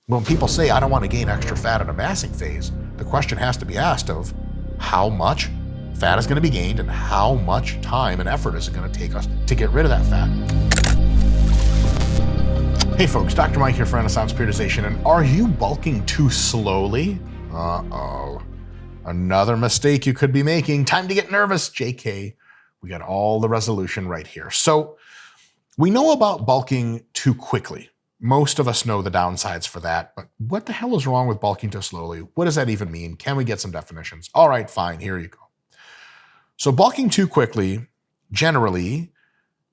When people say, I don't want to gain extra fat in a massing phase, the question has to be asked of how much fat is going to be gained and how much time and effort is it going to take us to get rid of that fat. Hey folks, Dr. Mike here for Renaissance Periodization, and are you bulking too slowly? Uh-oh. Another mistake you could be making. Time to get nervous, JK. We got all the resolution right here. So we know about bulking too quickly. Most of us know the downsides for that, but what the hell is wrong with bulking too slowly? What does that even mean? Can we get some definitions? All right, fine, here you go. So bulking too quickly generally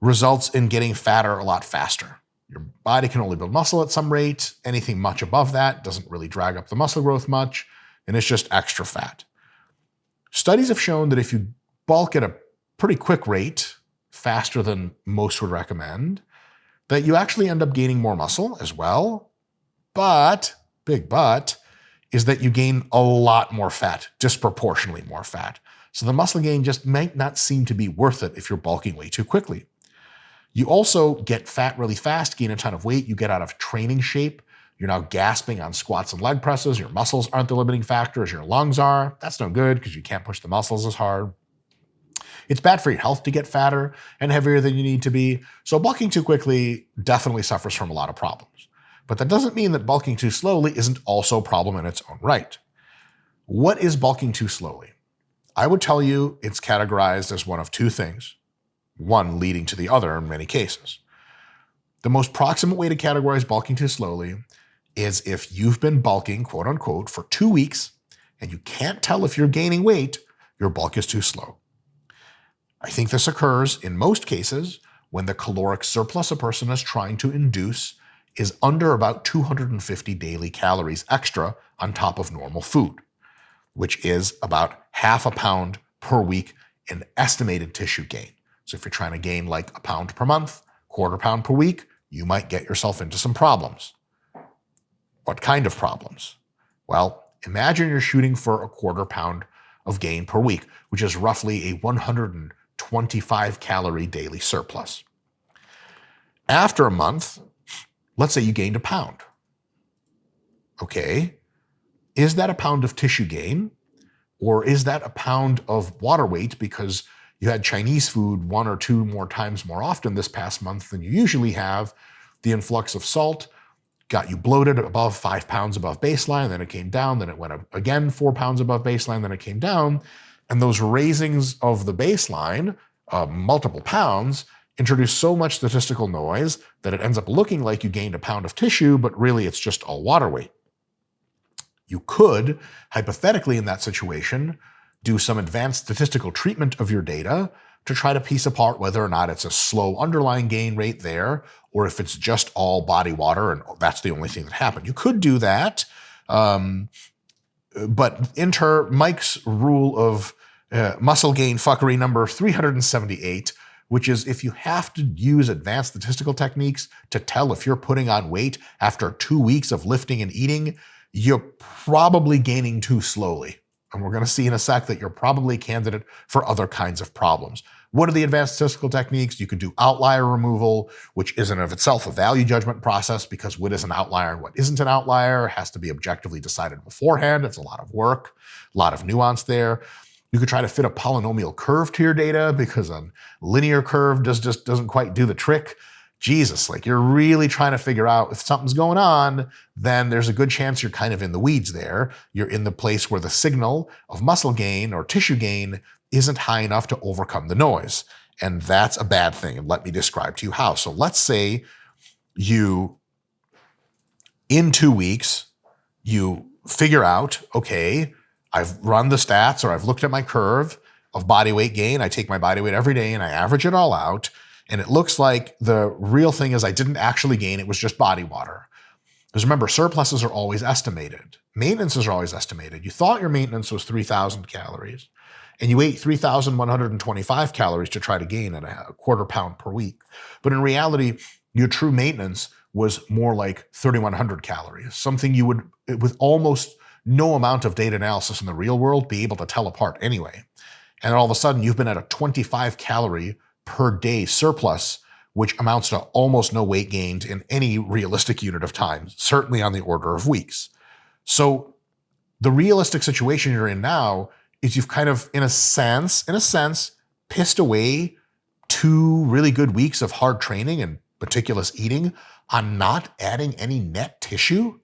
results in getting fatter a lot faster. Your body can only build muscle at some rate. Anything much above that doesn't really drag up the muscle growth much, and it's just extra fat. Studies have shown that if you bulk at a pretty quick rate, faster than most would recommend, that you actually end up gaining more muscle as well. But, big but, is that you gain a lot more fat, disproportionately more fat. So the muscle gain just might not seem to be worth it if you're bulking way too quickly. You also get fat really fast, gain a ton of weight, you get out of training shape. You're now gasping on squats and leg presses. Your muscles aren't the limiting factor as your lungs are. That's no good because you can't push the muscles as hard. It's bad for your health to get fatter and heavier than you need to be. So bulking too quickly definitely suffers from a lot of problems. But that doesn't mean that bulking too slowly isn't also a problem in its own right. What is bulking too slowly? I would tell you it's categorized as one of two things, one leading to the other in many cases. The most proximate way to categorize bulking too slowly is if you've been bulking, quote unquote, for 2 weeks and you can't tell if you're gaining weight, your bulk is too slow. I think this occurs in most cases when the caloric surplus a person is trying to induce is under about 250 daily calories extra on top of normal food, which is about half a pound per week in estimated tissue gain. So if you're trying to gain like a pound per month, quarter pound per week, you might get yourself into some problems. What kind of problems? Well, imagine you're shooting for a quarter pound of gain per week, which is roughly a 125 calorie daily surplus. After a month, let's say you gained a pound. Okay, is that a pound of tissue gain? Or is that a pound of water weight because you had Chinese food 1 or 2 more times more often this past month than you usually have? The influx of salt got you bloated above 5 pounds above baseline, then it came down, then it went up again 4 pounds above baseline, then it came down. And those raisings of the baseline, multiple pounds, introduce so much statistical noise that it ends up looking like you gained a pound of tissue, but really it's just all water weight. You could, hypothetically in that situation, do some advanced statistical treatment of your data to try to piece apart whether or not it's a slow underlying gain rate there, or if it's just all body water and that's the only thing that happened. You could do that, but enter Mike's rule of muscle gain fuckery number 378, which is if you have to use advanced statistical techniques to tell if you're putting on weight after 2 weeks of lifting and eating, you're probably gaining too slowly. And we're going to see in a sec that you're probably a candidate for other kinds of problems. What are the advanced statistical techniques? You can do outlier removal, which is in of itself a value judgment process because what is an outlier and what isn't an outlier has to be objectively decided beforehand. It's a lot of work, a lot of nuance there. You could try to fit a polynomial curve to your data because a linear curve just doesn't quite do the trick. Jesus, like you're really trying to figure out if something's going on, then there's a good chance you're kind of in the weeds there. You're in the place where the signal of muscle gain or tissue gain isn't high enough to overcome the noise. And that's a bad thing. And let me describe to you how. So let's say you, in 2 weeks, you figure out, okay, I've run the stats or I've looked at my curve of body weight gain. I take my body weight every day and I average it all out. And it looks like the real thing is I didn't actually gain, it was just body water. Because remember, surpluses are always estimated. Maintenances are always estimated. You thought your maintenance was 3,000 calories, and you ate 3,125 calories to try to gain at a quarter pound per week. But in reality, your true maintenance was more like 3,100 calories, something you would, with almost no amount of data analysis in the real world, be able to tell apart anyway. And all of a sudden, you've been at a 25 calorie per day surplus which amounts to almost no weight gained in any realistic unit of time, certainly on the order of weeks. So the realistic situation you're in now is you've kind of, in a sense, pissed away 2 really good weeks of hard training and meticulous eating on not adding any net tissue.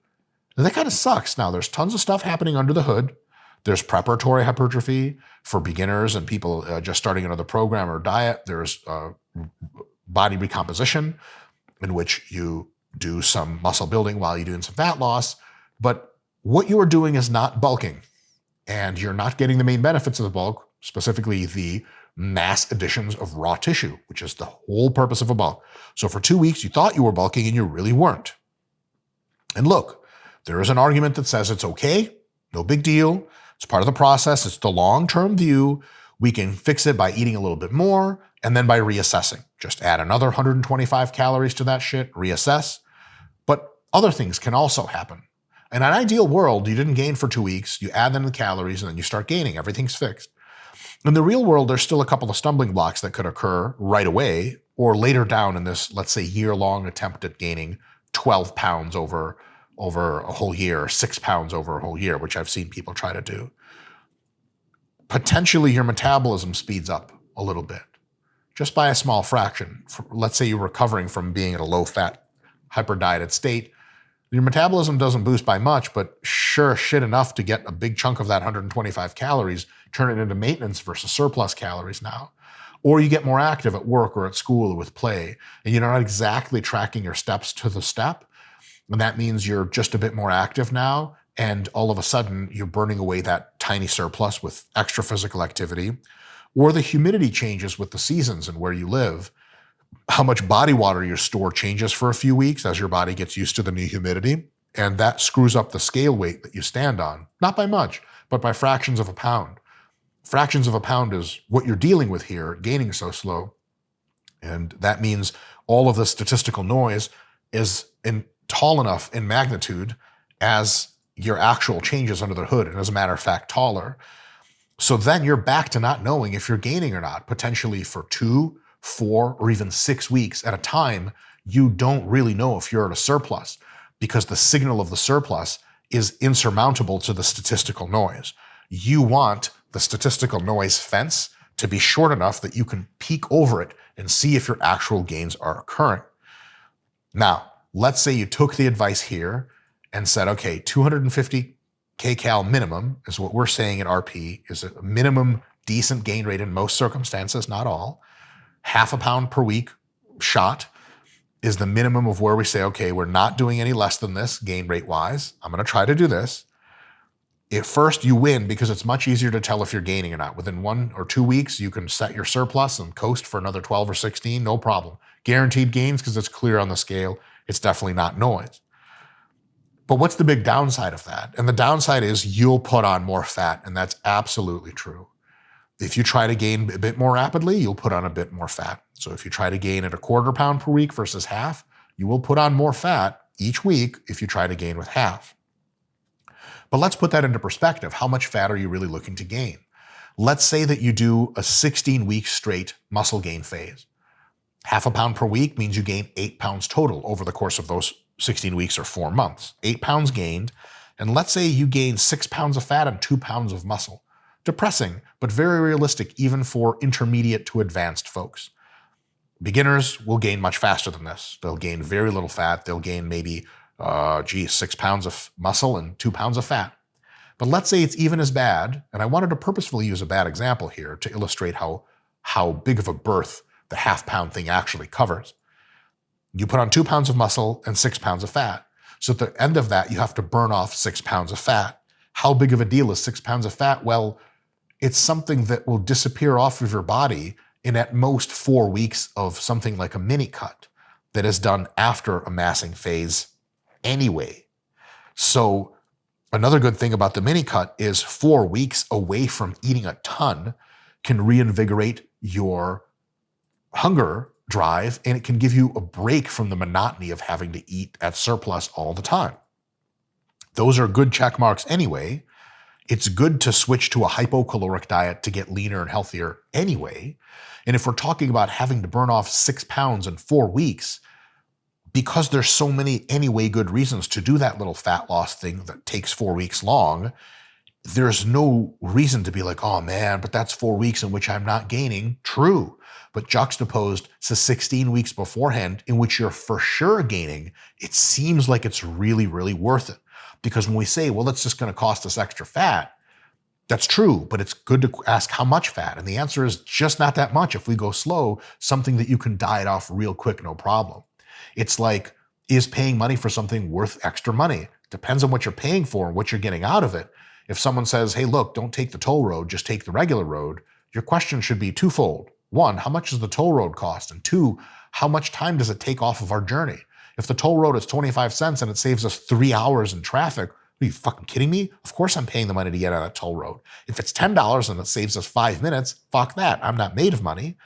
And that kind of sucks. Now, there's tons of stuff happening under the hood. There's preparatory hypertrophy for beginners and people just starting another program or diet. There's body recomposition, in which you do some muscle building while you're doing some fat loss. But what you are doing is not bulking, and you're not getting the main benefits of the bulk, specifically the mass additions of raw tissue, which is the whole purpose of a bulk. So for 2 weeks, you thought you were bulking and you really weren't. And look, there is an argument that says it's okay, no big deal. It's part of the process. It's the long-term view. We can fix it by eating a little bit more and then by reassessing. Just add another 125 calories to that shit, reassess. But other things can also happen. In an ideal world, you didn't gain for 2 weeks, you add them to the calories, and then you start gaining. Everything's fixed. In the real world, there's still a couple of stumbling blocks that could occur right away or later down in this, let's say, year-long attempt at gaining 12 pounds over a whole year, or 6 pounds over a whole year, which I've seen people try to do. Potentially, your metabolism speeds up a little bit, just by a small fraction. Let's say you're recovering from being at a low-fat, hyper-dieted state. Your metabolism doesn't boost by much, but sure shit enough to get a big chunk of that 125 calories, turn it into maintenance versus surplus calories now. Or you get more active at work or at school or with play, and you're not exactly tracking your steps to the step. And that means you're just a bit more active now, and all of a sudden you're burning away that tiny surplus with extra physical activity. Or the humidity changes with the seasons and where you live. How much body water you store changes for a few weeks as your body gets used to the new humidity, and that screws up the scale weight that you stand on. Not by much, but by fractions of a pound. Fractions of a pound is what you're dealing with here, gaining so slow. And that means all of the statistical noise is tall enough in magnitude as your actual changes under the hood, and as a matter of fact, taller. So then you're back to not knowing if you're gaining or not, potentially for 2, 4, or even 6 weeks at a time. You don't really know if you're at a surplus, because the signal of the surplus is insurmountable to the statistical noise. You want the statistical noise fence to be short enough that you can peek over it and see if your actual gains are occurring. Now, let's say you took the advice here and said, okay, 250 kcal minimum is what we're saying at RP is a minimum decent gain rate in most circumstances, not all. 0.5 pound per week shot is the minimum of where we say, okay, we're not doing any less than this gain rate wise. I'm going to try to do this. At first, you win because it's much easier to tell if you're gaining or not. Within 1 or 2 weeks, you can set your surplus and coast for another 12 or 16, no problem. Guaranteed gains because it's clear on the scale. It's definitely not noise. But what's the big downside of that? And the downside is you'll put on more fat, and that's absolutely true. If you try to gain a bit more rapidly, you'll put on a bit more fat. So if you try to gain at 1/4 pound per week versus half, you will put on more fat each week if you try to gain with half. But let's put that into perspective. How much fat are you really looking to gain? Let's say that you do a 16-week straight muscle gain phase. 0.5 pound per week means you gain 8 pounds total over the course of those 16 weeks or 4 months. 8 pounds gained. And let's say you gain 6 pounds of fat and 2 pounds of muscle. Depressing, but very realistic even for intermediate to advanced folks. Beginners will gain much faster than this. They'll gain very little fat. They'll gain maybe 6 pounds of muscle and 2 pounds of fat. But let's say it's even as bad, and I wanted to purposefully use a bad example here to illustrate how big of a berth the 0.5 pound thing actually covers. You put on 2 pounds of muscle and 6 pounds of fat. So at the end of that, you have to burn off 6 pounds of fat. How big of a deal is 6 pounds of fat? Well, it's something that will disappear off of your body in at most 4 weeks of something like a mini cut that is done after a massing phase anyway. So another good thing about the mini cut is 4 weeks away from eating a ton can reinvigorate your hunger drive, and it can give you a break from the monotony of having to eat at surplus all the time. Those are good check marks anyway. It's good to switch to a hypocaloric diet to get leaner and healthier anyway. And if we're talking about having to burn off 6 pounds in 4 weeks, because there's so many anyway good reasons to do that little fat loss thing that takes 4 weeks long, there's no reason to be like, oh man, but that's 4 weeks in which I'm not gaining. True. But juxtaposed to 16 weeks beforehand in which you're for sure gaining, it seems like it's really, really worth it. Because when we say, well, it's just going to cost us extra fat, that's true, but it's good to ask how much fat. And the answer is just not that much if we go slow, something that you can diet off real quick, no problem. It's like, is paying money for something worth extra money? Depends on what you're paying for and what you're getting out of it. If someone says, hey, look, don't take the toll road, just take the regular road, your question should be twofold. One, how much does the toll road cost? And two, how much time does it take off of our journey? If the toll road is 25 cents and it saves us 3 hours in traffic, are you fucking kidding me? Of course I'm paying the money to get on that toll road. If it's $10 and it saves us 5 minutes, fuck that. I'm not made of money.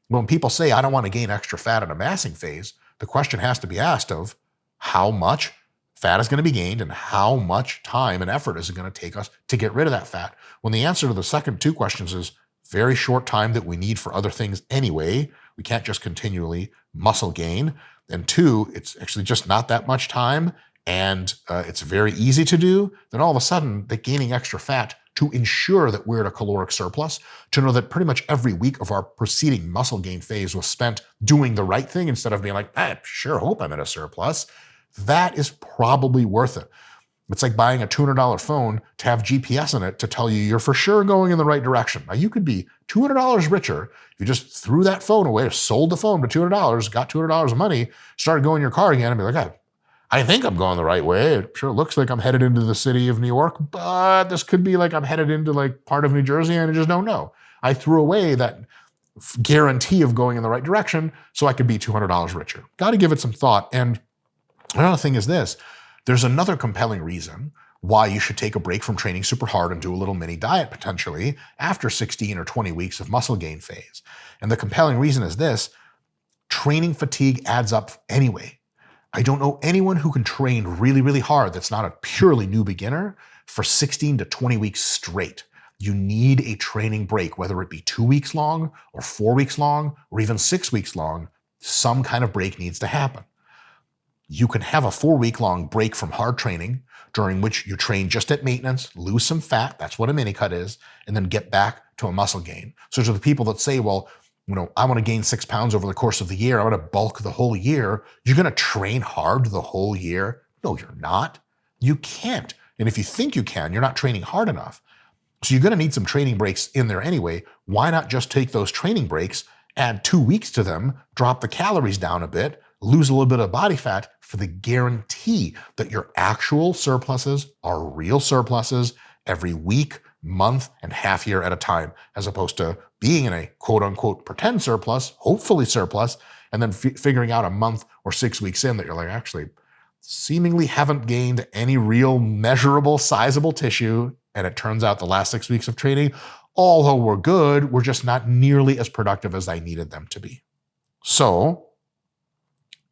When people say, I don't want to gain extra fat in a massing phase, the question has to be asked of how much fat is going to be gained and how much time and effort is it going to take us to get rid of that fat? When the answer to the second two questions is very short time that we need for other things anyway, we can't just continually muscle gain. And two, it's actually just not that much time and it's very easy to do, then all of a sudden the gaining extra fat to ensure that we're at a caloric surplus, to know that pretty much every week of our preceding muscle gain phase was spent doing the right thing instead of being like, I sure hope I'm at a surplus, that is probably worth it. It's like buying a $200 phone to have GPS in it to tell you you're for sure going in the right direction. Now, you could be $200 richer if you just threw that phone away, sold the phone for $200, got $200 of money, started going in your car again and be like, I think I'm going the right way. It sure looks like I'm headed into the city of New York, but this could be like I'm headed into like part of New Jersey and I just don't know. I threw away that guarantee of going in the right direction so I could be $200 richer. Got to give it some thought. And another thing is this. There's another compelling reason why you should take a break from training super hard and do a little mini diet potentially after 16 or 20 weeks of muscle gain phase. And the compelling reason is this: training fatigue adds up anyway. I don't know anyone who can train really, really hard that's not a purely new beginner for 16 to 20 weeks straight. You need a training break, whether it be 2 weeks long or 4 weeks long or even 6 weeks long. Some kind of break needs to happen. You can have a 4-week-long break from hard training during which you train just at maintenance, lose some fat, that's what a mini cut is, and then get back to a muscle gain. So to the people that say, well, I want to gain 6 pounds over the course of the year, I want to bulk the whole year, you're going to train hard the whole year? No, you're not. You can't. And if you think you can, you're not training hard enough. So you're going to need some training breaks in there anyway. Why not just take those training breaks, add 2 weeks to them, drop the calories down a bit, lose a little bit of body fat for the guarantee that your actual surpluses are real surpluses every week, month, and half year at a time, as opposed to being in a quote unquote pretend surplus, hopefully surplus, and then figuring out a month or 6 weeks in that you're like, actually, seemingly haven't gained any real measurable, sizable tissue. And it turns out the last 6 weeks of training, although we're good, we're just not nearly as productive as I needed them to be. So,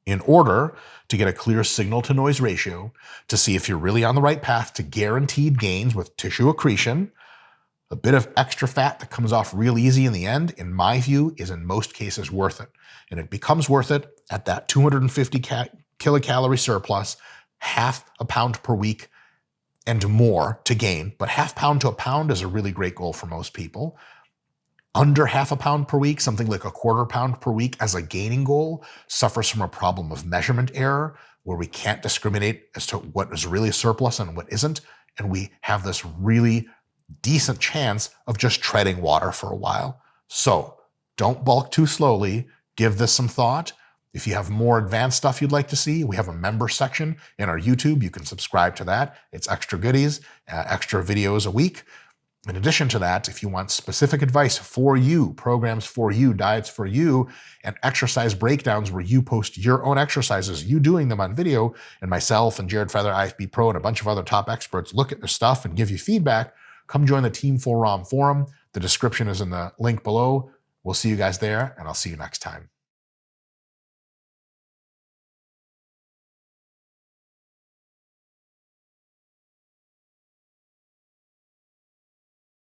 in order to get a clear signal to noise ratio to see if you're really on the right path to guaranteed gains with tissue accretion, a bit of extra fat that comes off real easy in the end, in my view, is in most cases worth it. And it becomes worth it at that 250 kilocalorie surplus, half a pound per week and more to gain. But half pound to a pound is a really great goal for most people. Under half a pound per week, something like a quarter pound per week as a gaining goal, suffers from a problem of measurement error where we can't discriminate as to what is really a surplus and what isn't. And we have this really decent chance of just treading water for a while. So don't bulk too slowly. Give this some thought. If you have more advanced stuff you'd like to see, we have a member section in our YouTube. You can subscribe to that. It's extra goodies, extra videos a week. In addition to that, if you want specific advice for you, programs for you, diets for you, and exercise breakdowns where you post your own exercises, you doing them on video, and myself and Jared Feather, IFB Pro, and a bunch of other top experts look at the stuff and give you feedback, come join the Team 4ROM forum. The description is in the link below. We'll see you guys there, and I'll see you next time.